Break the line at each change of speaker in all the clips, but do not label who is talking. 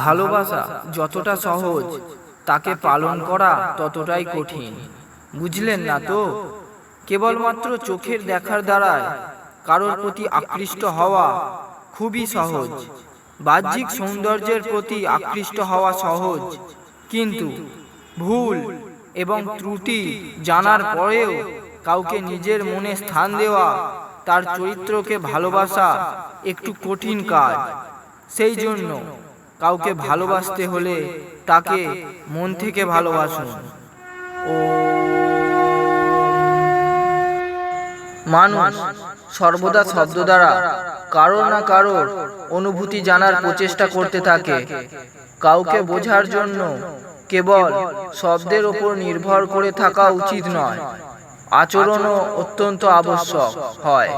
ভালোবাসা যতটা সহজ তাকে পালন করা ততটাই কঠিন। বুঝলেন না তো? কেবলমাত্র চোখের দেখার দ্বারায় কারোর প্রতি আকৃষ্ট হওয়া খুবই সহজ। বাহ্যিক সৌন্দর্যের প্রতি আকৃষ্ট হওয়া সহজ, কিন্তু ভুল এবং ত্রুটি জানার পরেও কাউকে নিজের মনে স্থান দেওয়া, তার চরিত্রকে ভালোবাসা একটু কঠিন কাজ। সেই জন্য কাউকে ভালোবাসতে হলে তাকে মন থেকে ভালোবাসুন। মানুষ সর্বদা শব্দ দ্বারা কারোর না কারোর অনুভূতি জানার প্রচেষ্টা করতে থাকে। কাউকে বোঝার জন্য কেবল শব্দের উপর নির্ভর করে থাকা উচিত নয়, আচরণও অত্যন্ত আবশ্যক হয়।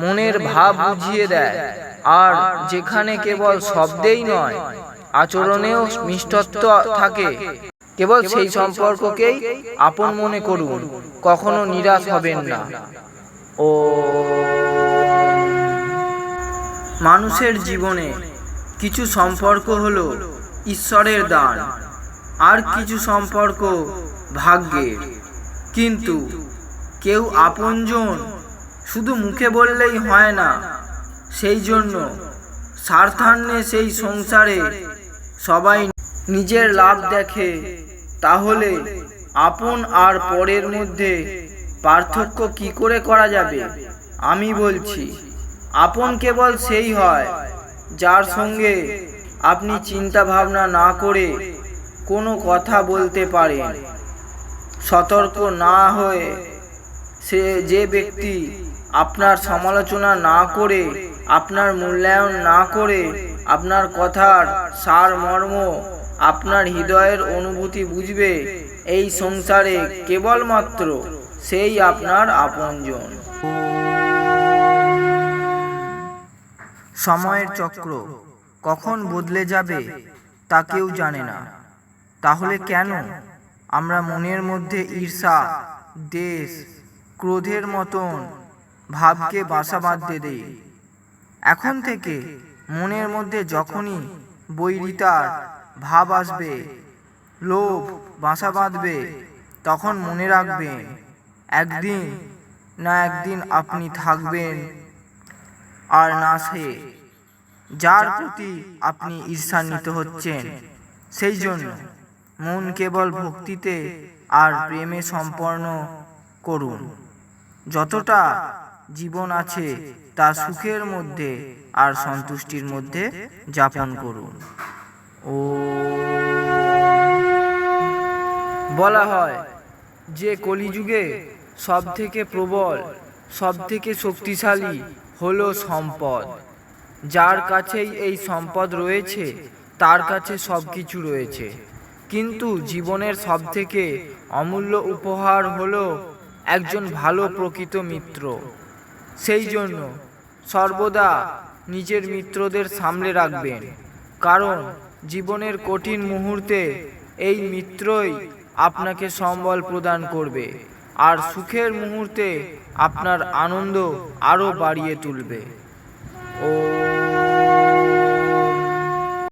মনের ভাব বুঝিয়ে দেয়, আর যেখানে কেবল শব্দেই নয় আচরণেও মিষ্টত্ব থাকে, কেবল সেই সম্পর্ককেই আপন মনে করুন। কখনো নিরাশ হবেন না। মানুষের জীবনে কিছু সম্পর্ক হলো ঈশ্বরের দান, আর কিছু সম্পর্ক ভাগ্যের। কিন্তু কেউ আপনজন শুধু মুখে বললেই হয় না। সেই জন্য স্বার্থান্বে সেই সংসারে সবাই নিজের লাভ দেখে। তাহলে আপন আর পরের মধ্যে পার্থক্য কি করে করা যাবে? আমি বলছি, আপন কেবল সেই হয় যার সঙ্গে আপনি চিন্তা ভাবনা না করে কোনো কথা বলতে পারেন। সতর্ক না হয়ে যে ব্যক্তি আপনার সমালোচনা না করে, আপনার মূল্যায়ন না করে, আপনার কথার সারমর্ম, আপনার হৃদয়ের অনুভূতি বুঝবে, এই সংসারে কেবলমাত্র সেই আপনার আপনজন। সময়ের চক্র কখন বদলে যাবে তা কেউ জানে না। তাহলে কেন আমরা মনের মধ্যে ঈর্ষা, দ্বেষ, ক্রোধের মতন ভাবকে বাসা বাঁধতে দেই? এখন থেকে মনের মধ্যে যখনই বৈরিতার ভাব আসবে, লোভ বাসা বাঁধবে, তখন মনে রাখবেন, একদিন না একদিন আপনি থাকবেন আর না সে যার প্রতি আপনি ঈর্ষান্বিত হচ্ছেন। সেই জন্য মন কেবল ভক্তিতে আর প্রেমে সম্পন্ন করুন। যতটা জীবন আছে তা সুখের মধ্যে আর সন্তুষ্টির মধ্যে যাপন করুন। বলা হয় যে কলিযুগে সব থেকে প্রবল, সব থেকে শক্তিশালী হলো সম্পদ। যার কাছেই এই সম্পদ রয়েছে তার কাছে সব কিছু রয়েছে। কিন্তু জীবনের সব থেকে অমূল্য উপহার হলো একজন ভালো প্রকৃত মিত্র। সেই জন্য সর্বদা নিজের মিত্রদের সামলে রাখবেন, কারণ জীবনের কঠিন মুহূর্তে এই মিত্রই আপনাকে সম্বল প্রদান করবে, আর সুখের মুহূর্তে আপনার আনন্দ আরও বাড়িয়ে তুলবে।